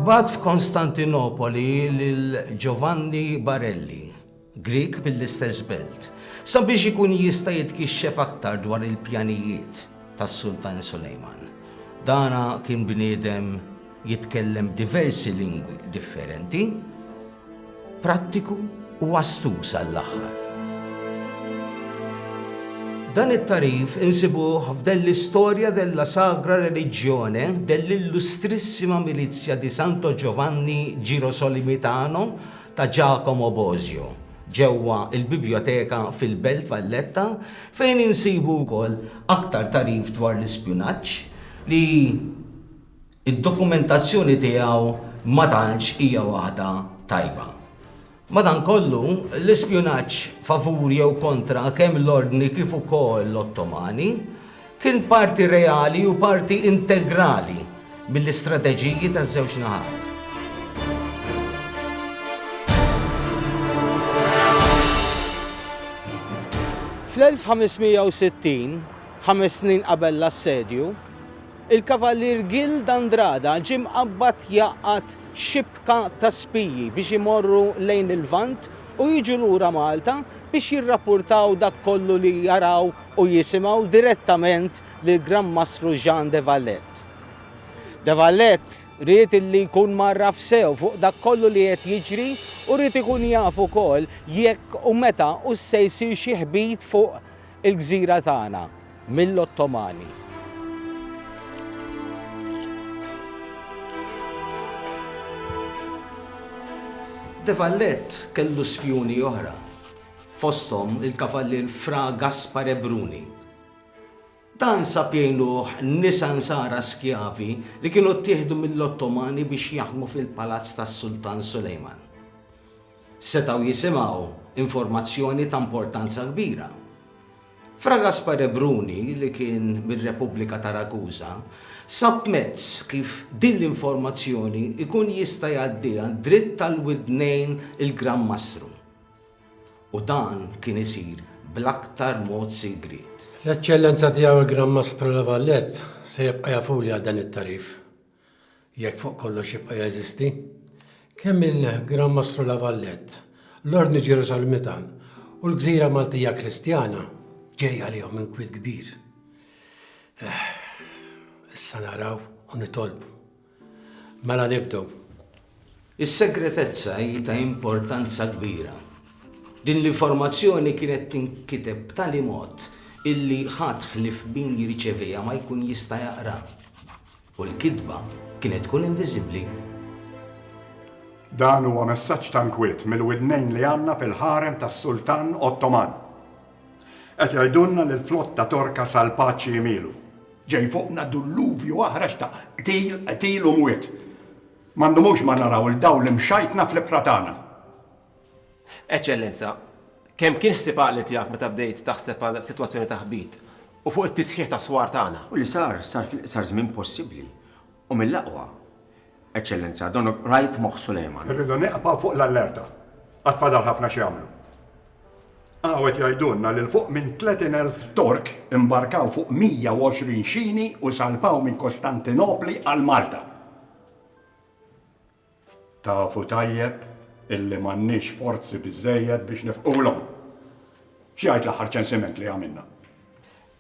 Bad f'Konstantinopoli lil Giovanni Barelli, Grik bil-istess belt, sabiex ikun jista' jitkixxef aktar dwar il-pjanijiet tas-Sultan Sulejman. Dana kien bniedem jitkellem diversi lingwi differenti, prattiku u astus għall-aħħar. Dan it-tarif insibuh f'dell-istorja della Sagra Religione dell'illustrissima milizja di Santo Giovanni Girosolimitano ta' Giacomo Bosio, ġewwa il-biblioteka fil-Belt Valletta fejn insibu wkoll aktar tarif dwar l-ispjunaġġ li id-dokumentazzjoni tiegħu ma tantx hija waħda tajba. Madankollu, l-ispjunaġġ favur jew kontra kemm l-ordni kif ukoll l-Ottomani kien parti reali u parti integrali mill-istrateġiji taż-żewġ naħat. Fl-1560, 5 snin qabel l-assedju, il-kavallir Gil d'Andrada ġie mqabbad jaqqat xibka ta' spiji biex imorru lejn il-Lvant u jiġu lura Malta biex jirrapportaw dak kollu li jaraw u jisimgħu direttament lil Gran Mastru Jean de Valette. De Valette ried illi jkun marraf sew fuq dak kollu li qed jiġri u ried ikun jaf ukoll jekk u meta u se jsir xi ħbit fuq il-gżira tagħna mill-Ottomani. De Valette kellu spjuni oħra, fosthom il-kavallir Fra Gaspare Bruni. Dan sab jgħinuh nisa nsara skjavi li kienu ttieħdu mill-Ottomani biex jaħdmu fil-palazz tas-Sultan Sulejman. Setgħu jisimgħu informazzjoni ta' importanza kbira. Fra Gaspare Bruni, li kien mir-Repubblika ta' Ragusa, sab mezz kif din l-informazzjoni ikun jista' jgħaddiha dritt tal-widnejn il-Gran Mastru. U dan kien isir bl-aktar mod sigriet. L-Eċċellenza tiegħu il-Gran Mastru La Valette se jibqa' jafuli għal dan it-tarif. Jekk fuq kollox jibqa' jeżisti, kemm il-Gran Mastru La Valette, l-Ordni Ġerusalimetan u l-Gżira Maltija Kristjana ġej għalihom inkwiet kbir. Issa naraw u nitolbu. Mela nibdew. Is-segretezza hi ta' importanza kbira. Din l-informazzjoni kienet tinkiteb b'tali mod illi ħadd ħlif min jirċevija ma jkun jista' jaqra. U l-kidba kienet tkun inviżibbli. Dan huwa messaġġ ta' nkwiet mill-widnejn li għandna fil-ħarem tas-Sultan Ottoman. Qed jgħidulna li l-flotta torka sal-paċi jmielu. Ġej fuqna dulluvju aħrax ta' qtil u mwiet. M'għandhomux ma naraw il-dawl imxajtna fl-ibra tagħna. Eċċellenza, kemm kien ħsieb għaqli tiegħek meta bdejt taħseb għal sitwazzjoni ta' ħbit u fuq it-tisħiħ tas-swar tagħna? U li sar żmien possibbli. U mill-aqwa, Eċċellenza, donok rajt moħħ Sulejman. Irridu neqpa' fuq l-allerta. Għatfadal ħafna x'jagħmlu. Għawet jgħidulna li l-fuq minn 30,000 Tork imbarkaw fuq 120 xini u salpaw minn Kostantinopli għal Malta. Tafu tajjeb illi m'għandniex forzi biżżejjed biex nifqulhom. X'jgħid l-aħħar ċensiment li għamilna?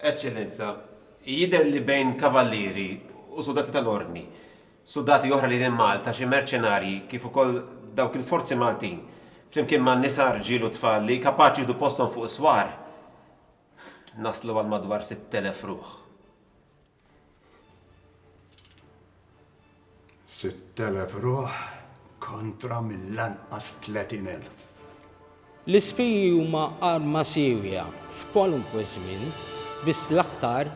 Eċċellenza, jidher li bejn kavallieri u soldati tal-ordni, soldati oħra li din Malta xi merċenarji kif ukoll dawk il-forzi Maltin, flimkien ma' nisa rġiel u tfal li kapaċi jieħdu posthom fuq swar, naslu għal madwar 6,000 ruħ. 6,000 ruħ kontra mill-lanqas 30,000. L-ispiji huma arma sewja f'kwalunkwe żmien, biss l-aktar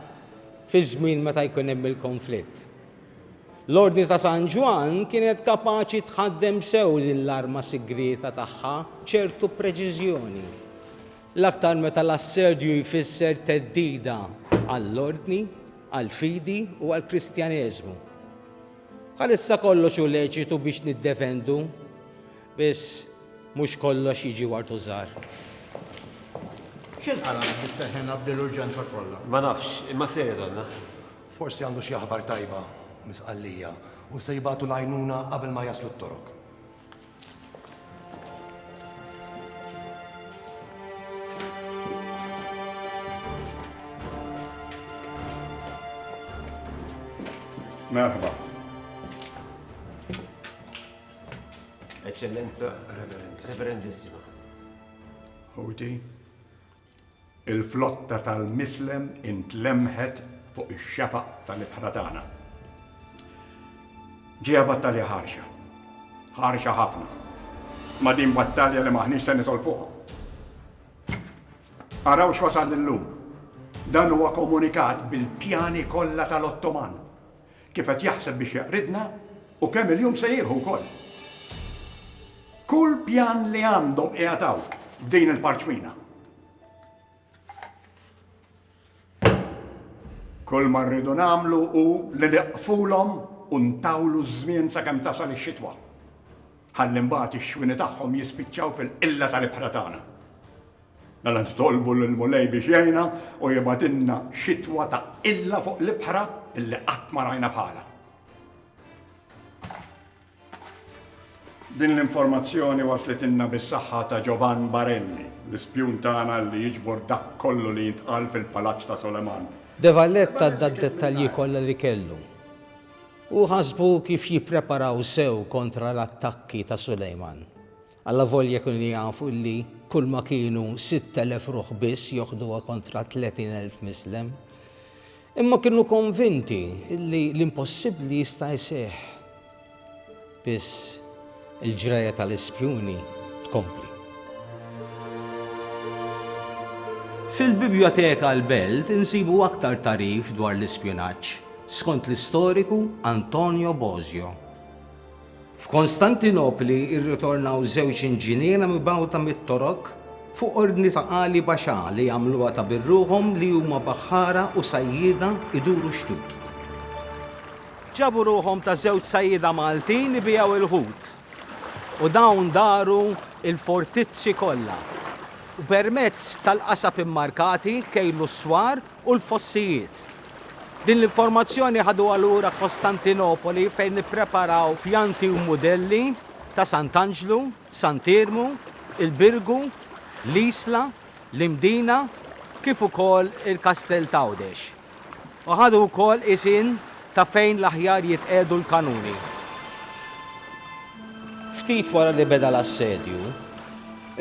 fi żmien meta jkun hemm il-konflitt. L-Ordni ta' San Ġwan kienet kapaċi tħaddem sew din l-arma sigreta tagħha b'ċertu preċiżjoni. L-aktar meta l-assedju jfisser teddida għall-ordni, għall-fidi u għall-Kristjaneżmu. Bħalissa kollox hu leċitu biex niddefendu, biss mhux kollox jiġi wartu żgħar. X'inqara bis-seħħena bl-urġenza kollha? Ma nafx, imma se jgħidolna. Forsi għandu xi aħbar tajba misqallija u se jibgħatu l-għajnuna qabel ma jaslu t-torok. Merħba. Eccellenza, Reverendissima. Ħuti, il-flotta tal-Mislem intlemħet fuq ix-xefaq tal-ibħra tagħna. Ġija battalja ħarxa. Ħarxa ħafna. Ma din battalja li maħniex se nitol fuqha. Araw x'wasal illum. Dan huwa komunikat bil-pjani kollha tal-Ottoman. Kif qed jaħseb biex jaqridna u kemm il-jum se jieħu wkoll. Kull pjan li għandhom qiegħataw f'din il-parċmina. Kull ma rridu nagħmlu hu li neqfulhom u ntawlu żmien sakemm tasal ix-xitwa. Ħalli mbagħad ix-xwini tagħhom jispiċċaw fil-qilla tal-ibħra tagħna. Mela nitolbu lill-mulej biex jgħinna u jibgħatilna xitwa ta' illa fuq l-ibħra illi qatt ma rajna bħala. Din l-informazzjoni waslitilna bis-saħħa ta' Giovan Barelli, l-ispjun tagħna li jiġbor dak kollu li jintqal fil-Palazz ta' Soleman. De Valletta għadda d-dettalji kollha li kellu. U ħasbu kif jippreparaw sew kontra l-attakki ta' Sulejman. Alla volja kienu jafu li kull ma kienu 6,000 ruħ biss joħduha kontra 30,000 mislem. Imma kienu konvinti li l-impossibbli jista' jseħħ. Biss il-ġraja tal-ispjuni tkompli. Fil-biblioteka l-Belt insibu aktar tarif dwar l-ispjunaġġ skont l-istoriku Antonio Bosio. F'Konstantinopli irritornaw żewġ inġiniera mibgħuta mit-torok fuq ordni ta' qali baxà li jagħmluha ta' birruhom li huma baħħara u sajjieda iduru xtut. Ġabu ruhom ta' żewġ sajjieda Maltin li bijaw il-ħut u dawn daru il-fortizzi kollha u permezz tal-qasab immarkati kejlu s-swar u l-fossijiet. Din l-informazzjoni ħadu għalura Kostantinopoli fejn nippreparaw pjanti u modelli ta' Sant'Angelo, Sant'Irmu, il-Birgu, l-Isla, l-Imdina, kif ukoll il-Kastell Tawdex. U ħadu wkoll isin ta' fejn l-aħjar jitqedu l-kanuni. Ftit wara li beda l-assedju,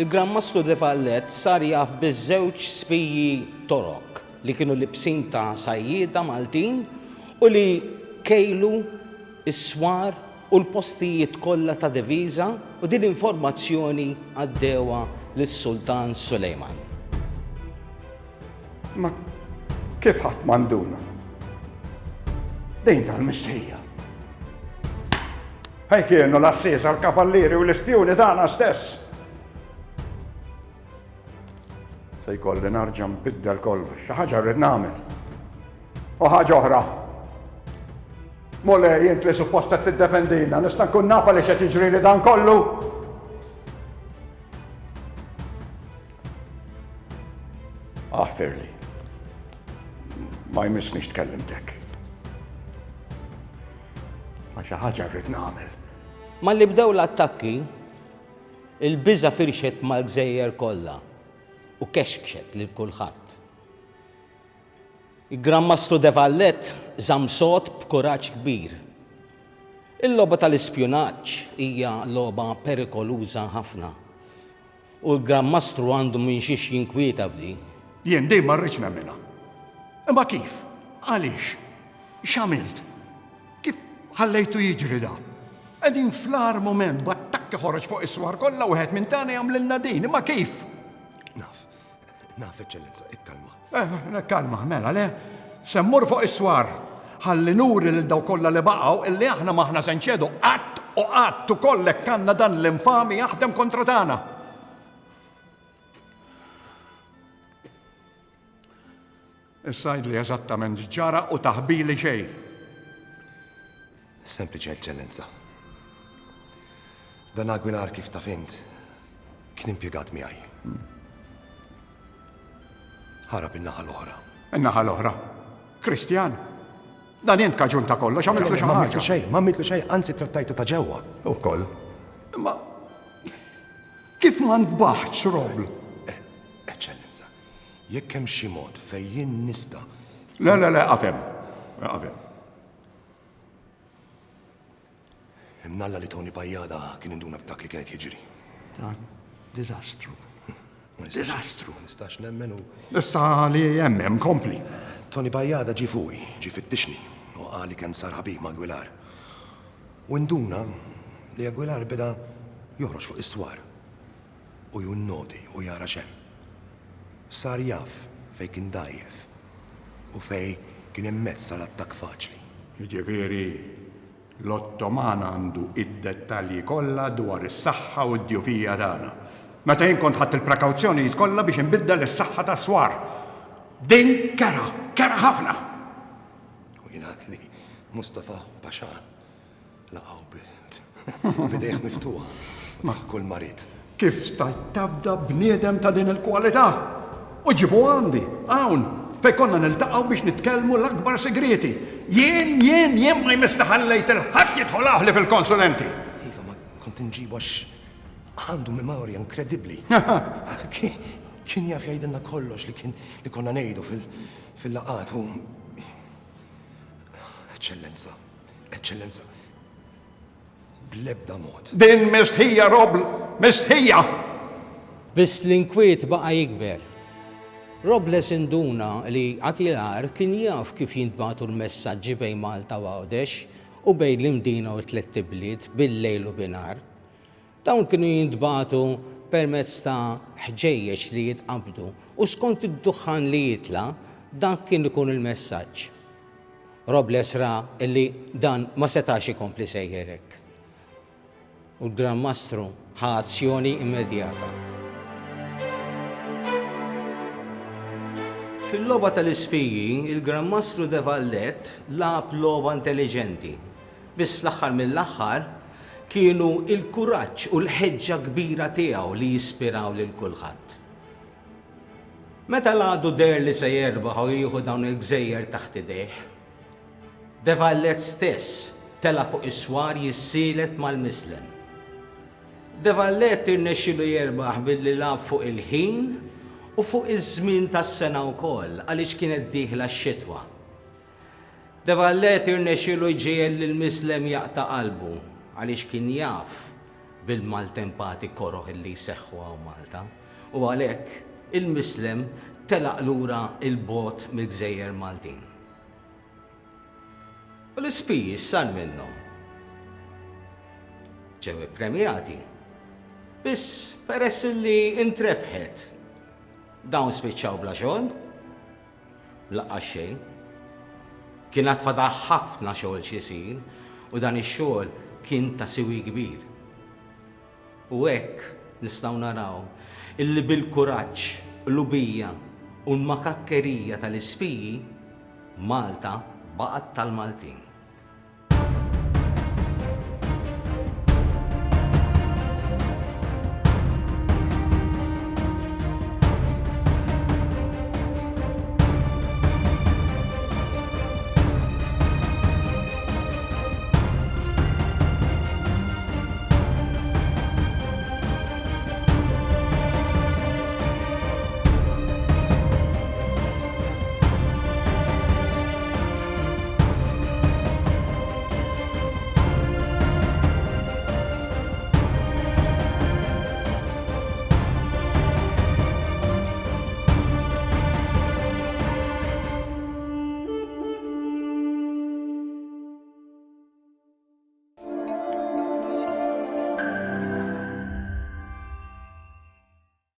il-Gran Mastru de Valletta sar jaf biż-żewġ spiji torok li kienu libsin ta' sajjieda Maltin u li kejlu is-swar u l-postijiet kollha ta' diviża u din informazzjoni għaddewa lis-Sultan Sulejman. Ma kif ħadd manduna? Dejn tal-mistħija. Ħaj kienu l-assisa l-kavallieri u l-ispjuni tagħna stess. Se jkolli narġa' nbiddel kollox, xi ħaġa rrid nagħmel. U ħaġa oħra. Mulej jint li suppost qed tiddefendina, nista' nkun nafa li x'qed jiġri li dan kollu. Aħfirli. Ma jmissniex tkellimtek. Ma xi ħaġa rrid nagħmel. Malli bdew l-attakki, il-biża firxet mal-gżejjer kollha u kexkxet lil kulħadd. Il-Gran Mastru de Valletta żamm sod b'kuraġġ kbir. Il-logħba tal-ispjunaġġ hija logħba perikoluża ħafna. U l-Gran Mastru għandu minn xiex jinkwieta f'di. Jien dejjem ma rridx nemmina. Imma kif? Għaliex? X'għamilt? Kif ħallejtu jiġri da? Qegħdin fl-ar moment b'attakk jekk ħoroġ fuq is-swar kollha wieħed minn tagħna jagħmlilna din, imma kif? Naf, Eċċellenza, ikkalma. Kalma, mela le, semmur fuq is-swar. Ħalli nuri lil daw kollha li baqgħu illi aħna maħna se nċedu qatt ukoll hekk għandna dan l-infami jaħdem kontra tagħna. Issajd li eżattament ġara u taħbili xejn. Sempliċi, Eċċellenza. Dan Aguilar kif ta' fint kien impjegat miegħi. Ħarab in-naħa l-oħra. In-naħa l-oħra? Kristjan? Dan jent kaġun ta' kollox, għamiltu xi ħaġa. Ma għamiltu xejn, anzi trattajtu ta' ġewwa. Ukoll. Ma kif ma ntbaħħx Robl? Eċċellenza, jekk hemm xi mod fejn jien nista'. Le, qafem. Imnalla li Tony Pajjada kien induna b'dak li kienet jiġri. Dan diżastru. Diżastru, ma nistax nemmen u. Issa li jemmem kompli. Tony Pajjada ġi fuqi, ġi fittixni, u qali kemm sar ħabib ma' Aguilar. U nduna li Aguilar beda joħroġ fuq is-swar u junnoti u jara xem. Sar jaf fej kien dajjef u fej kien immezza l-attak faċli. Jiġifieri l-Ottoman għandu id-dettalji kollha dwar is-saħħa u d-djufija tagħna. Meta jien kont ħadd il-prekawzjoni kollha biex inbiddel is-saħħa tas-swar. Din kera ħafna. U jingħad li Mustafa Pasha laqgħu bidejh miftuħa u taħ kull marit. Kif stajt tafda bniedem ta' din il-kwalità? U ġibu għandi, hawn, fej konna niltaqgħu biex nitkellmu l-akbar segreti. Jien ma jmistaħallejt il-ħadd jidħol li fil-konsulenti. Iva, ma kont inġibu għax għandu memorja inkredibbli. Kien jaf jgħidilna kollox li konna ngħidu fil-laqat u. Eċċellenza, bl-ebda mod. Din mistħija, Robl, mistħija! Biss l-inkwiet baqa' jikber. Robles induna li Aguilar kien jaf kif jintbatu l-messaġġi bejn Malta u Għawdex u bejn l-imdina u t-tlet bliet bil-lejl u binar. Dawn kienu jintbatu permezz ta' ħġejjeġ li jitqabdu u skont id-duħħan li jitla dan kien ikun il-messaġġ. Robles ra illi dan ma setax ikompli sejjerek. U l-Gran Mastru ħa azzjoni immedjata. Fil-logħba tal-ispiji, il-Gran Mastru de Vallet lagħab logħba intelligenti. Biss fl-aħħar mill-aħħar kienu il-kuraġġ u l-ħeġġa kbira tiegħu li jispiraw lil kulħadd. Meta l-għadu der li se jerbaħ u jieħu dawn il-gżejjer taħt idejh, de Vallet stess tela fuq is-swar jissielet mal-mislem. De Vallet irnexxielu jerbaħ billi lagħab fuq il-ħin u fuq iż-żmien tas-sena wkoll għaliex kienet dieħla x-xitwa. De Vallet irnexxielu jġiegħel lill-mislem jaqta' qalbu għaliex kien jaf bil-maltempati koroħ li jseħħu għaw Malta u għalhekk il-mislem telaq lura il-bot mill-Gżejjer Maltin. U l-ispiji sar minnhom. Ġew ippremjati. Biss peress li intrebħet. Dawn spiċċaw bla xogħol, laqgħa xejn. Kien għatfada ħafna xogħol xisir u dan ix-xogħol kien ta' siwi kbir. U hekk nistgħu naraw illi bil-kuraġġ, l-ubija u l-makakkerija tal-ispiji Malta baqgħet tal-Maltin.